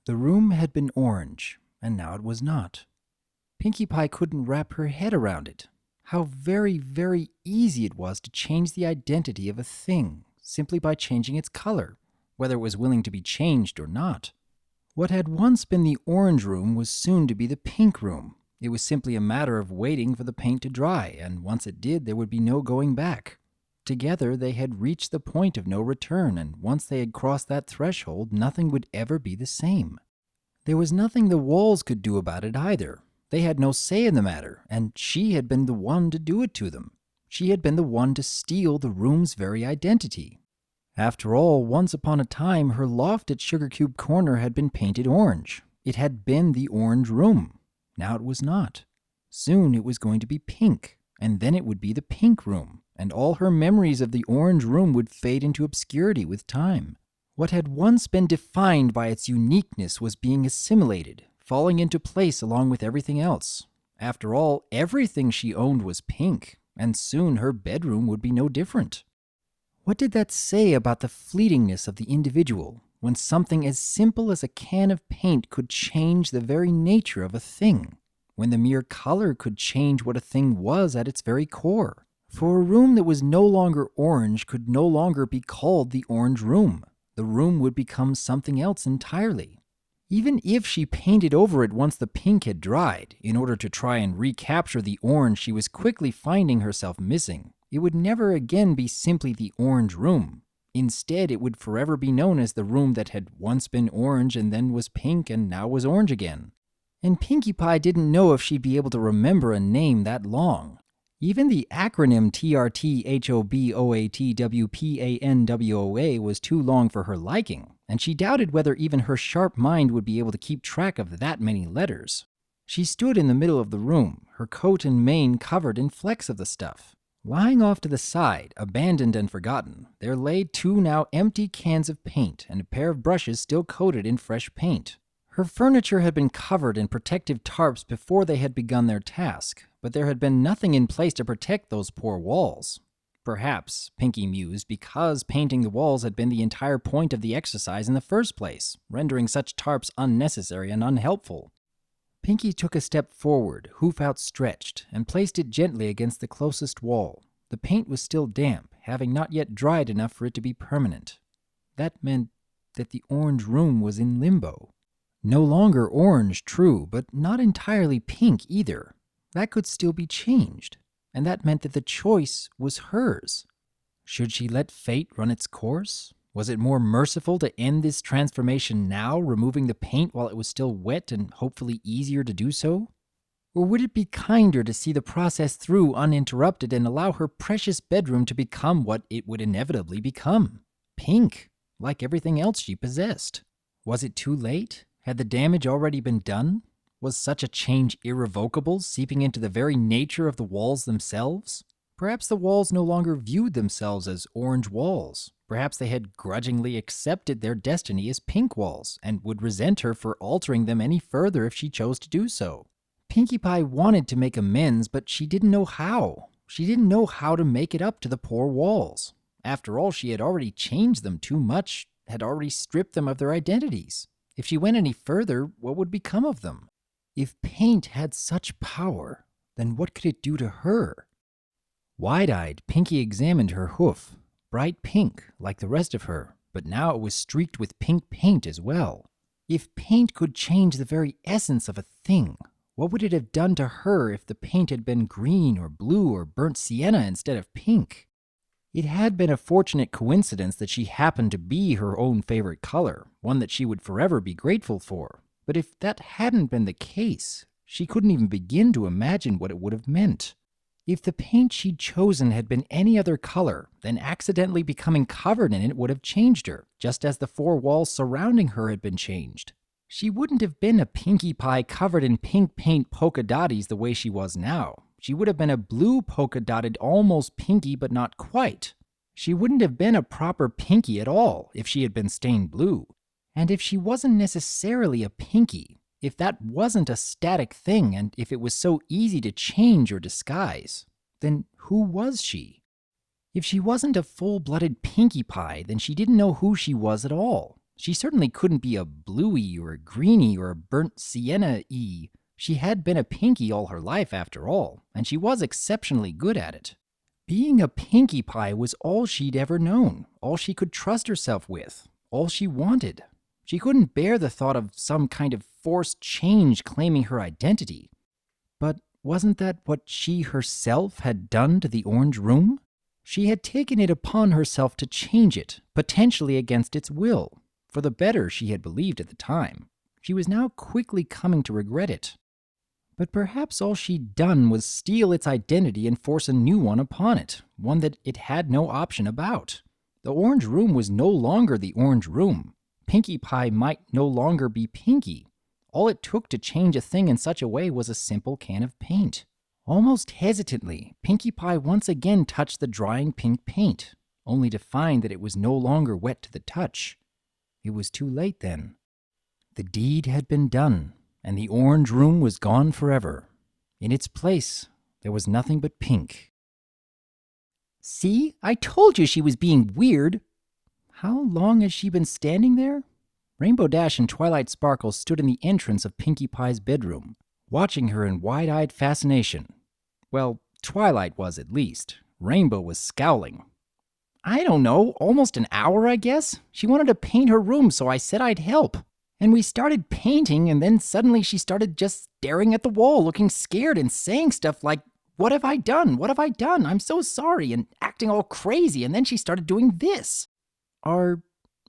The room had been orange, and now it was not. Pinkie Pie couldn't wrap her head around it. How very, very easy it was to change the identity of a thing simply by changing its color, whether it was willing to be changed or not. What had once been the orange room was soon to be the pink room. It was simply a matter of waiting for the paint to dry, and once it did, there would be no going back. Together, they had reached the point of no return, and once they had crossed that threshold, nothing would ever be the same. There was nothing the walls could do about it either. They had no say in the matter, and she had been the one to do it to them. She had been the one to steal the room's very identity. After all, once upon a time, her loft at Sugar Cube Corner had been painted orange. It had been the orange room. Now it was not. Soon it was going to be pink, and then it would be the pink room, and all her memories of the orange room would fade into obscurity with time. What had once been defined by its uniqueness was being assimilated, falling into place along with everything else. After all, everything she owned was pink, and soon her bedroom would be no different. What did that say about the fleetingness of the individual, when something as simple as a can of paint could change the very nature of a thing, when the mere color could change what a thing was at its very core? For a room that was no longer orange could no longer be called the orange room. The room would become something else entirely. Even if she painted over it once the pink had dried, in order to try and recapture the orange she was quickly finding herself missing, it would never again be simply the orange room. Instead, it would forever be known as the room that had once been orange and then was pink and now was orange again. And Pinkie Pie didn't know if she'd be able to remember a name that long. Even the acronym TRTHOBOATWPANWOA was too long for her liking, and she doubted whether even her sharp mind would be able to keep track of that many letters. She stood in the middle of the room, her coat and mane covered in flecks of the stuff. Lying off to the side, abandoned and forgotten, there lay 2 now empty cans of paint and a pair of brushes still coated in fresh paint. Her furniture had been covered in protective tarps before they had begun their task, but there had been nothing in place to protect those poor walls. Perhaps, Pinkie mused, because painting the walls had been the entire point of the exercise in the first place, rendering such tarps unnecessary and unhelpful. Pinkie took a step forward, hoof outstretched, and placed it gently against the closest wall. The paint was still damp, having not yet dried enough for it to be permanent. That meant that the orange room was in limbo. No longer orange, true, but not entirely pink either. That could still be changed, and that meant that the choice was hers. Should she let fate run its course? Was it more merciful to end this transformation now, removing the paint while it was still wet and hopefully easier to do so? Or would it be kinder to see the process through uninterrupted and allow her precious bedroom to become what it would inevitably become? Pink, like everything else she possessed. Was it too late? Had the damage already been done? Was such a change irrevocable, seeping into the very nature of the walls themselves? Perhaps the walls no longer viewed themselves as orange walls. Perhaps they had grudgingly accepted their destiny as pink walls, and would resent her for altering them any further if she chose to do so. Pinkie Pie wanted to make amends, but she didn't know how. She didn't know how to make it up to the poor walls. After all, she had already changed them too much, had already stripped them of their identities. If she went any further, what would become of them? If paint had such power, then what could it do to her? Wide-eyed, Pinkie examined her hoof. Bright pink, like the rest of her, but now it was streaked with pink paint as well. If paint could change the very essence of a thing, what would it have done to her if the paint had been green or blue or burnt sienna instead of pink? It had been a fortunate coincidence that she happened to be her own favorite color, one that she would forever be grateful for. But if that hadn't been the case, she couldn't even begin to imagine what it would have meant. If the paint she'd chosen had been any other color, then accidentally becoming covered in it would have changed her, just as the 4 walls surrounding her had been changed. She wouldn't have been a Pinkie Pie covered in pink paint polka dotties the way she was now. She would have been a blue polka dotted almost Pinkie but not quite. She wouldn't have been a proper Pinkie at all if she had been stained blue. And if she wasn't necessarily a Pinkie, if that wasn't a static thing, and if it was so easy to change or disguise, then who was she? If she wasn't a full-blooded Pinkie Pie, then she didn't know who she was at all. She certainly couldn't be a bluey or a greeny or a burnt sienna-y. She had been a Pinkie all her life after all, and she was exceptionally good at it. Being a Pinkie Pie was all she'd ever known, all she could trust herself with, all she wanted. She couldn't bear the thought of some kind of forced change claiming her identity. But wasn't that what she herself had done to the Orange Room? She had taken it upon herself to change it, potentially against its will, for the better she had believed at the time. She was now quickly coming to regret it. But perhaps all she'd done was steal its identity and force a new one upon it, one that it had no option about. The Orange Room was no longer the Orange Room. Pinkie Pie might no longer be Pinkie. All it took to change a thing in such a way was a simple can of paint. Almost hesitantly, Pinkie Pie once again touched the drying pink paint, only to find that it was no longer wet to the touch. It was too late then. The deed had been done, and the Orange Room was gone forever. In its place, there was nothing but pink. "See? I told you she was being weird." How long has she been standing there? Rainbow Dash and Twilight Sparkle stood in the entrance of Pinkie Pie's bedroom, watching her in wide-eyed fascination. Well, Twilight was at least. Rainbow was scowling. "I don't know, almost an hour, I guess. She wanted to paint her room, so I said I'd help. And we started painting, and then suddenly she started just staring at the wall, looking scared and saying stuff like, 'What have I done? What have I done? I'm so sorry,' and acting all crazy, and then she started doing this." Are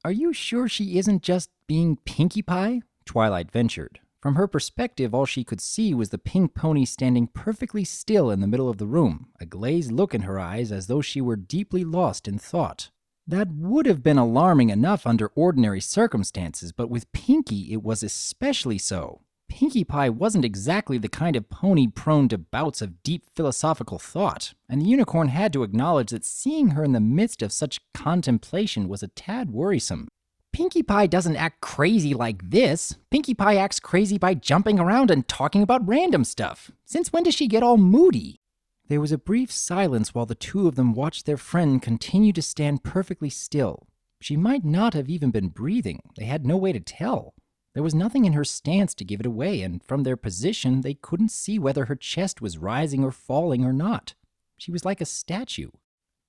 you sure she isn't just being Pinkie Pie?" Twilight ventured. From her perspective, all she could see was the pink pony standing perfectly still in the middle of the room, a glazed look in her eyes as though she were deeply lost in thought. That would have been alarming enough under ordinary circumstances, but with Pinkie it was especially so. Pinkie Pie wasn't exactly the kind of pony prone to bouts of deep philosophical thought, and the unicorn had to acknowledge that seeing her in the midst of such contemplation was a tad worrisome. "Pinkie Pie doesn't act crazy like this. Pinkie Pie acts crazy by jumping around and talking about random stuff. Since when does she get all moody?" There was a brief silence while the two of them watched their friend continue to stand perfectly still. She might not have even been breathing. They had no way to tell. There was nothing in her stance to give it away, and from their position, they couldn't see whether her chest was rising or falling or not. She was like a statue.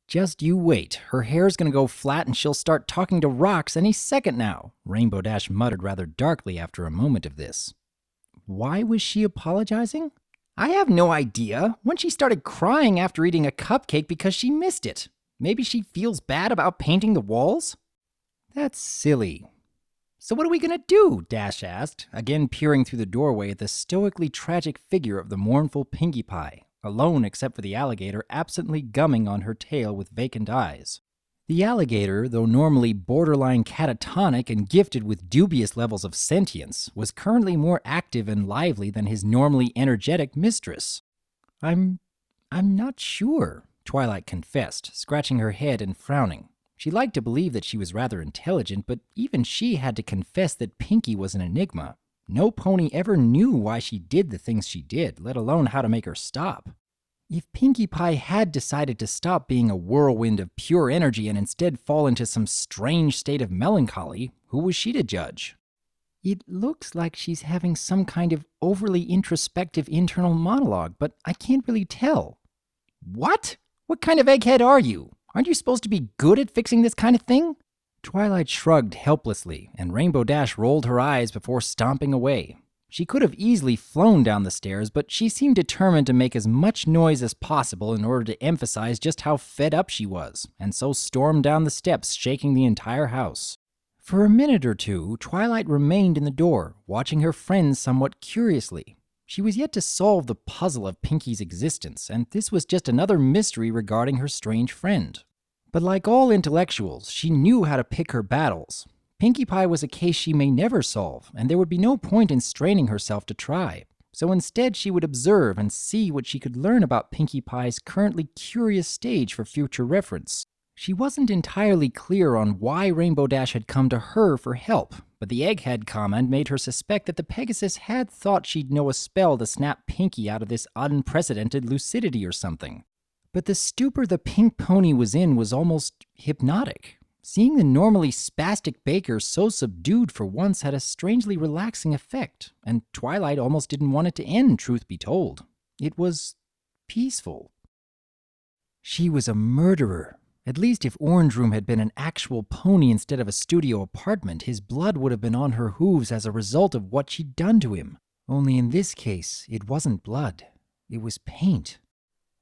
"Just you wait. Her hair's gonna go flat and she'll start talking to rocks any second now," Rainbow Dash muttered rather darkly after a moment of this. Why was she apologizing? "I have no idea. When she started crying after eating a cupcake because she missed it. Maybe she feels bad about painting the walls?" "That's silly." "So what are we gonna do?" Dash asked, again peering through the doorway at the stoically tragic figure of the mournful Pinkie Pie, alone except for the alligator absently gumming on her tail with vacant eyes. The alligator, though normally borderline catatonic and gifted with dubious levels of sentience, was currently more active and lively than his normally energetic mistress. I'm not sure," Twilight confessed, scratching her head and frowning. She liked to believe that she was rather intelligent, but even she had to confess that Pinkie was an enigma. No pony ever knew why she did the things she did, let alone how to make her stop. If Pinkie Pie had decided to stop being a whirlwind of pure energy and instead fall into some strange state of melancholy, who was she to judge? "It looks like she's having some kind of overly introspective internal monologue, but I can't really tell." "What? What kind of egghead are you? Aren't you supposed to be good at fixing this kind of thing?" Twilight shrugged helplessly, and Rainbow Dash rolled her eyes before stomping away. She could have easily flown down the stairs, but she seemed determined to make as much noise as possible in order to emphasize just how fed up she was, and so stormed down the steps, shaking the entire house. For a minute or two, Twilight remained in the door, watching her friends somewhat curiously. She was yet to solve the puzzle of Pinkie's existence, and this was just another mystery regarding her strange friend. But like all intellectuals, she knew how to pick her battles. Pinkie Pie was a case she may never solve, and there would be no point in straining herself to try. So instead, she would observe and see what she could learn about Pinkie Pie's currently curious stage for future reference. She wasn't entirely clear on why Rainbow Dash had come to her for help, but the egghead comment made her suspect that the Pegasus had thought she'd know a spell to snap Pinkie out of this unprecedented lucidity or something. But the stupor the pink pony was in was almost hypnotic. Seeing the normally spastic baker so subdued for once had a strangely relaxing effect, and Twilight almost didn't want it to end, truth be told. It was peaceful. She was a murderer. At least if Orange Room had been an actual pony instead of a studio apartment, his blood would have been on her hooves as a result of what she'd done to him. Only in this case, it wasn't blood. It was paint.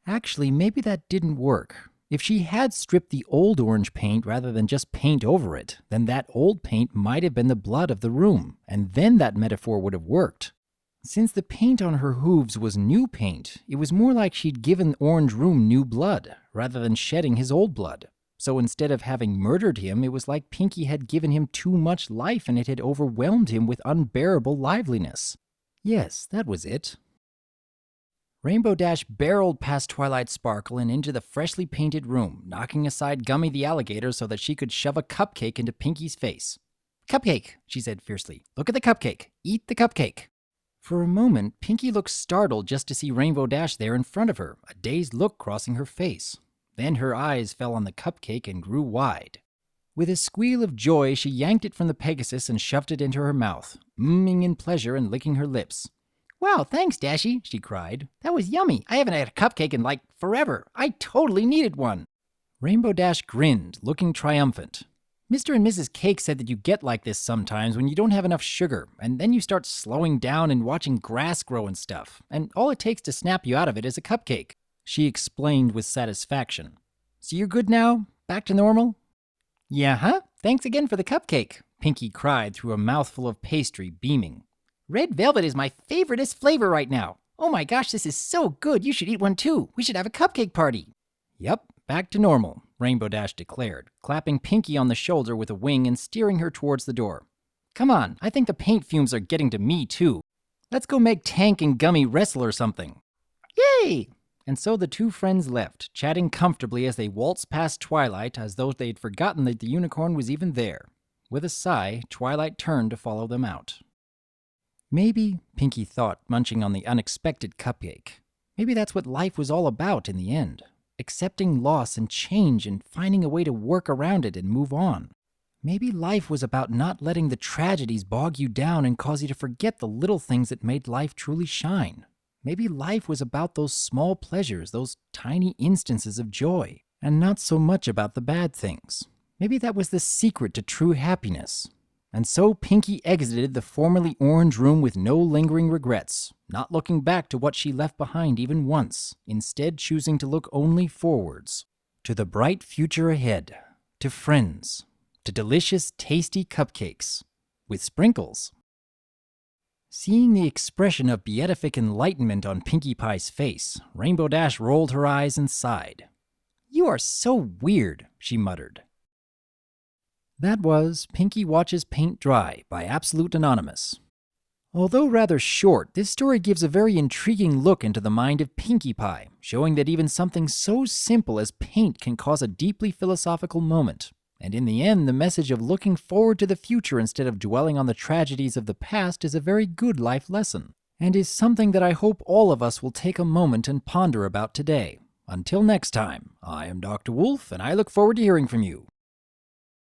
Actually, maybe that didn't work. If she had stripped the old orange paint rather than just paint over it, then that old paint might have been the blood of the room, and then that metaphor would have worked. Since the paint on her hooves was new paint, it was more like she'd given Orange Room new blood, rather than shedding his old blood. So instead of having murdered him, it was like Pinkie had given him too much life and it had overwhelmed him with unbearable liveliness. Yes, that was it. Rainbow Dash barreled past Twilight Sparkle and into the freshly painted room, knocking aside Gummy the alligator so that she could shove a cupcake into Pinkie's face. "Cupcake," she said fiercely. "Look at the cupcake. Eat the cupcake." For a moment, Pinkie looked startled just to see Rainbow Dash there in front of her, a dazed look crossing her face. Then her eyes fell on the cupcake and grew wide. With a squeal of joy, she yanked it from the Pegasus and shoved it into her mouth, mmming in pleasure and licking her lips. "Wow, thanks, Dashy," she cried. "That was yummy. I haven't had a cupcake in, forever. I totally needed one." Rainbow Dash grinned, looking triumphant. "Mr. and Mrs. Cake said that you get like this sometimes when you don't have enough sugar, and then you start slowing down and watching grass grow and stuff, and all it takes to snap you out of it is a cupcake," she explained with satisfaction. "So you're good now? Back to normal?" "Yeah, huh? Thanks again for the cupcake," Pinkie cried through a mouthful of pastry, beaming. "Red velvet is my favoriteest flavor right now. Oh my gosh, this is so good. You should eat one too. We should have a cupcake party." "Yep, back to normal," Rainbow Dash declared, clapping Pinkie on the shoulder with a wing and steering her towards the door. "Come on, I think the paint fumes are getting to me too. Let's go make Tank and Gummy wrestle or something." "Yay!" And so the two friends left, chatting comfortably as they waltzed past Twilight as though they'd forgotten that the unicorn was even there. With a sigh, Twilight turned to follow them out. Maybe, Pinkie thought, munching on the unexpected cupcake, maybe that's what life was all about in the end. Accepting loss and change and finding a way to work around it and move on. Maybe life was about not letting the tragedies bog you down and cause you to forget the little things that made life truly shine. Maybe life was about those small pleasures, those tiny instances of joy, and not so much about the bad things. Maybe that was the secret to true happiness. And so Pinkie exited the formerly orange room with no lingering regrets, not looking back to what she left behind even once, instead choosing to look only forwards, to the bright future ahead, to friends, to delicious, tasty cupcakes, with sprinkles. Seeing the expression of beatific enlightenment on Pinkie Pie's face, Rainbow Dash rolled her eyes and sighed. "You are so weird," she muttered. That was Pinkie Watches Paint Dry by AbsoluteAnonymous. Although rather short, this story gives a very intriguing look into the mind of Pinkie Pie, showing that even something so simple as paint can cause a deeply philosophical moment. And in the end, the message of looking forward to the future instead of dwelling on the tragedies of the past is a very good life lesson, and is something that I hope all of us will take a moment and ponder about today. Until next time, I am Dr. Wolf, and I look forward to hearing from you.